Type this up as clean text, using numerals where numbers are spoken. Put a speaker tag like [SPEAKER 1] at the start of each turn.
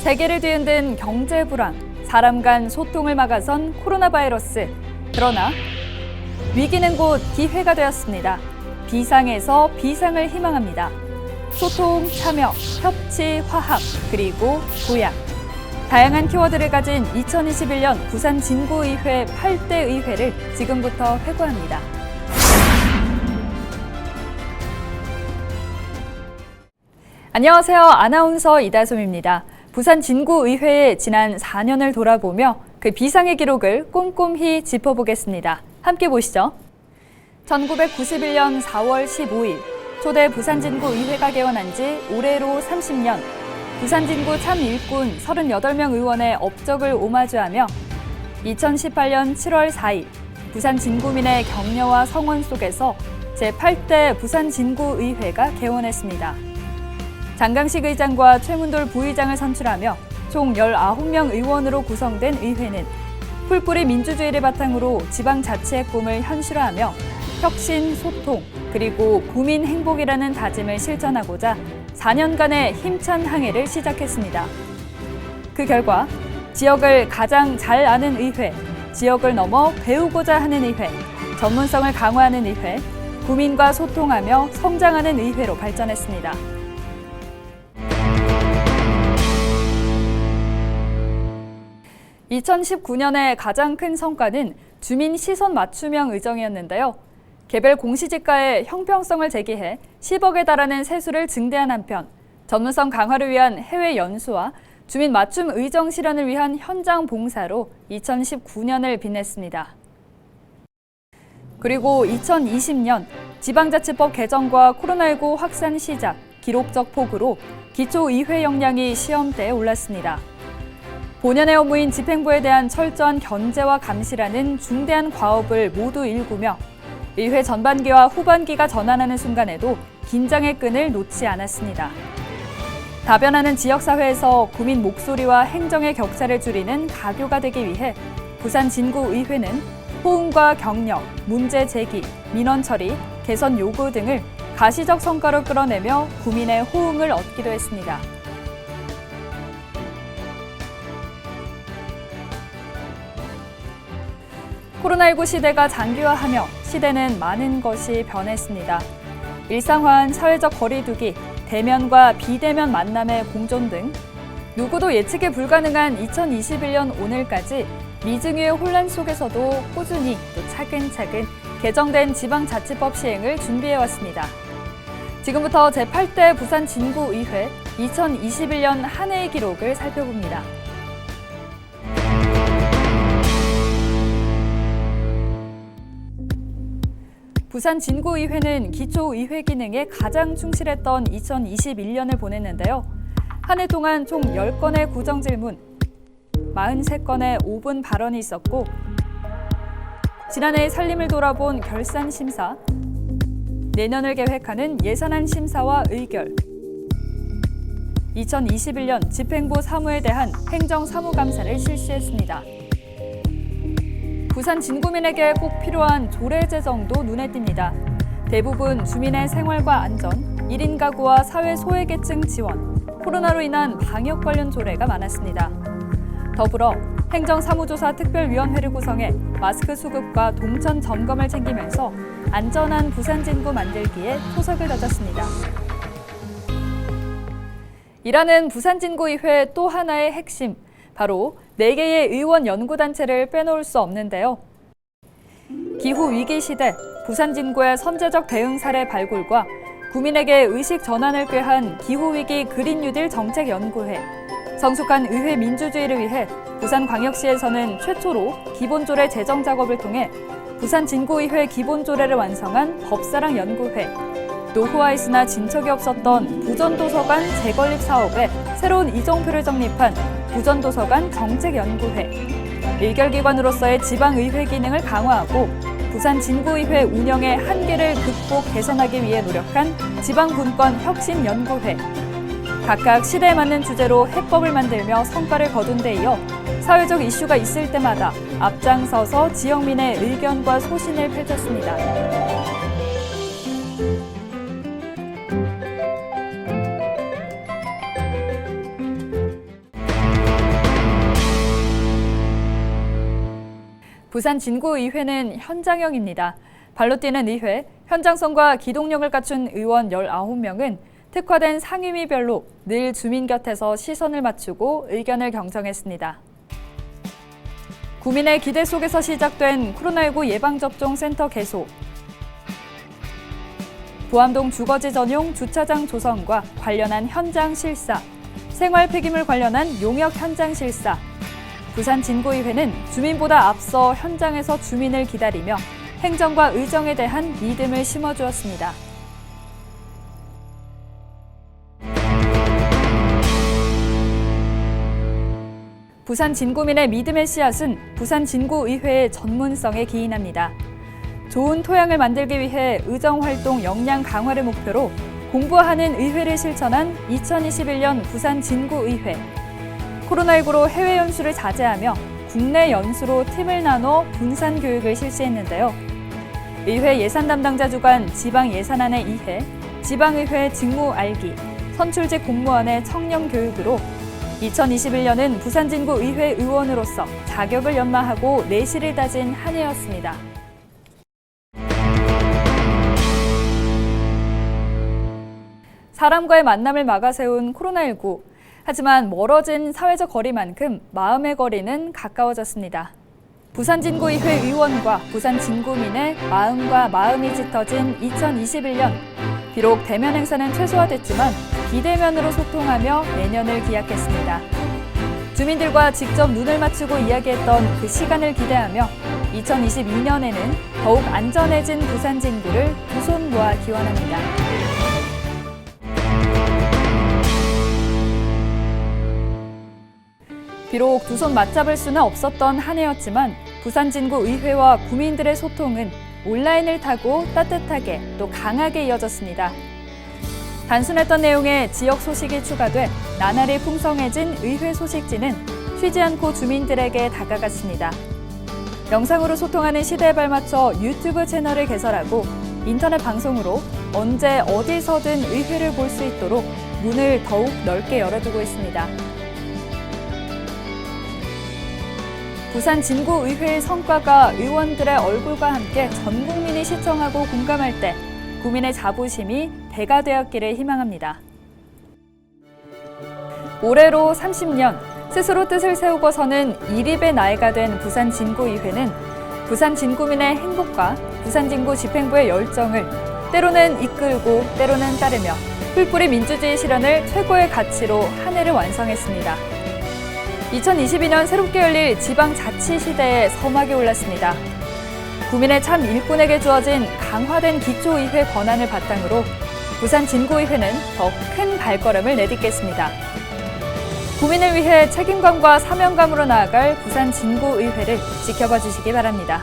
[SPEAKER 1] 세계를 뒤흔든 경제 불황, 사람 간 소통을 막아선 코로나 바이러스. 그러나 위기는 곧 기회가 되었습니다. 비상에서 비상을 희망합니다. 소통, 참여, 협치, 화합, 그리고 도약. 다양한 키워드를 가진 2021년 부산 진구의회 8대 의회를 지금부터 회고합니다. 안녕하세요. 아나운서 이다솜입니다. 부산 진구의회의 지난 4년을 돌아보며 그 비상의 기록을 꼼꼼히 짚어보겠습니다. 함께 보시죠. 1991년 4월 15일 초대 부산진구의회가 개원한 지 올해로 30년. 부산진구 참 일꾼 38명 의원의 업적을 오마주하며 2018년 7월 4일 부산 진구민의 격려와 성원 속에서 제8대 부산진구의회가 개원했습니다. 장강식 의장과 최문돌 부의장을 선출하며 총 19명 의원으로 구성된 의회는 풀뿌리 민주주의를 바탕으로 지방자치의 꿈을 현실화하며 혁신, 소통, 그리고 구민 행복이라는 다짐을 실천하고자 4년간의 힘찬 항해를 시작했습니다. 그 결과 지역을 가장 잘 아는 의회, 지역을 넘어 배우고자 하는 의회, 전문성을 강화하는 의회, 구민과 소통하며 성장하는 의회로 발전했습니다. (2019년의) 가장 큰 성과는 주민 시선 맞춤형 의정이었는데요. 개별 공시지가의 형평성을 제기해 10억에 달하는 세수를 증대한 한편 전문성 강화를 위한 해외 연수와 주민 맞춤 의정 실현을 위한 현장 봉사로 2019년을 빛냈습니다. 그리고 2020년 지방자치법 개정과 코로나19 확산 시작, 기록적 폭우로 기초의회 역량이 시험대에 올랐습니다. 본연의 업무인 집행부에 대한 철저한 견제와 감시라는 중대한 과업을 모두 일구며 의회 전반기와 후반기가 전환하는 순간에도 긴장의 끈을 놓지 않았습니다. 다변하는 지역사회에서 구민 목소리와 행정의 격차를 줄이는 가교가 되기 위해 부산 진구의회는 호응과 격려, 문제 제기, 민원 처리, 개선 요구 등을 가시적 성과로 끌어내며 구민의 호응을 얻기도 했습니다. 코로나19 시대가 장기화하며 시대는 많은 것이 변했습니다. 일상화한 사회적 거리두기, 대면과 비대면 만남의 공존 등 누구도 예측이 불가능한 2021년 오늘까지 미증유의 혼란 속에서도 꾸준히 또 차근차근 개정된 지방자치법 시행을 준비해왔습니다. 지금부터 제8대 부산 진구의회 2021년 한 해의 기록을 살펴봅니다. 부산 진구의회는 기초의회 기능에 가장 충실했던 2021년을 보냈는데요. 한 해 동안 총 10건의 구정질문, 43건의 5분 발언이 있었고 지난해의 살림을 돌아본 결산심사, 내년을 계획하는 예산안 심사와 의결, 2021년 집행부 사무에 대한 행정사무감사를 실시했습니다. 부산 진구민에게 꼭 필요한 조례 제정도 눈에 띕니다. 대부분 주민의 생활과 안전, 1인 가구와 사회 소외계층 지원, 코로나로 인한 방역 관련 조례가 많았습니다. 더불어 행정사무조사 특별위원회를 구성해 마스크 수급과 동선 점검을 챙기면서 안전한 부산 진구 만들기에 토석을 다졌습니다. 이라는 부산 진구의회 또 하나의 핵심, 바로 4개의 의원 연구단체를 빼놓을 수 없는데요. 기후위기 시대, 부산 진구의 선제적 대응 사례 발굴과 구민에게 의식 전환을 꾀한 기후위기 그린뉴딜 정책연구회, 성숙한 의회 민주주의를 위해 부산광역시에서는 최초로 기본조례 제정 작업을 통해 부산 진구의회 기본조례를 완성한 법사랑연구회, 노후화 있으나 진척이 없었던 부전도서관 재건립 사업에 새로운 이정표를 정립한 부전도서관 정책연구회, 일결기관으로서의 지방의회 기능을 강화하고 부산 진구의회 운영의 한계를 극복 개선하기 위해 노력한 지방분권 혁신연구회, 각각 시대에 맞는 주제로 해법을 만들며 성과를 거둔 데 이어 사회적 이슈가 있을 때마다 앞장서서 지역민의 의견과 소신을 펼쳤습니다. 부산 진구의회는 현장형입니다. 발로 뛰는 의회, 현장성과 기동력을 갖춘 의원 19명은 특화된 상임위별로 늘 주민 곁에서 시선을 맞추고 의견을 경청했습니다. 구민의 기대 속에서 시작된 코로나19 예방접종 센터 개소, 부암동 주거지 전용 주차장 조성과 관련한 현장 실사, 생활 폐기물 관련한 용역 현장 실사, 부산 진구의회는 주민보다 앞서 현장에서 주민을 기다리며 행정과 의정에 대한 믿음을 심어주었습니다. 부산 진구민의 믿음의 씨앗은 부산 진구의회의 전문성에 기인합니다. 좋은 토양을 만들기 위해 의정활동 역량 강화를 목표로 공부하는 의회를 실천한 2021년 부산 진구의회. 코로나19로 해외 연수를 자제하며 국내 연수로 팀을 나눠 분산 교육을 실시했는데요. 의회 예산 담당자 주관 지방 예산안의 이해, 지방의회 직무 알기, 선출직 공무원의 청렴 교육으로 2021년은 부산 진구의회 의원으로서 자격을 연마하고 내실을 다진 한 해였습니다. 사람과의 만남을 막아세운 코로나19. 하지만 멀어진 사회적 거리만큼 마음의 거리는 가까워졌습니다. 부산 진구의회 의원과 부산 진구민의 마음과 마음이 짙어진 2021년. 비록 대면 행사는 최소화됐지만 비대면으로 소통하며 내년을 기약했습니다. 주민들과 직접 눈을 맞추고 이야기했던 그 시간을 기대하며 2022년에는 더욱 안전해진 부산 진구를 두 손 모아 기원합니다. 비록 두 손 맞잡을 수는 없었던 한 해였지만 부산 진구의회와 구민들의 소통은 온라인을 타고 따뜻하게 또 강하게 이어졌습니다. 단순했던 내용에 지역 소식이 추가돼 나날이 풍성해진 의회 소식지는 쉬지 않고 주민들에게 다가갔습니다. 영상으로 소통하는 시대에 발맞춰 유튜브 채널을 개설하고 인터넷 방송으로 언제 어디서든 의회를 볼 수 있도록 문을 더욱 넓게 열어두고 있습니다. 부산 진구의회의 성과가 의원들의 얼굴과 함께 전 국민이 시청하고 공감할 때 구민의 자부심이 배가 되었기를 희망합니다. 올해로 30년, 스스로 뜻을 세우고서는 이립의 나이가 된 부산 진구의회는 부산 진구민의 행복과 부산 진구 집행부의 열정을 때로는 이끌고 때로는 따르며 뿔뿔이 민주주의 실현을 최고의 가치로 한 해를 완성했습니다. 2022년 새롭게 열릴 지방자치 시대에 서막이 올랐습니다. 구민의 참 일꾼에게 주어진 강화된 기초의회 권한을 바탕으로 부산 진구의회는 더 큰 발걸음을 내딛겠습니다. 구민을 위해 책임감과 사명감으로 나아갈 부산 진구의회를 지켜봐 주시기 바랍니다.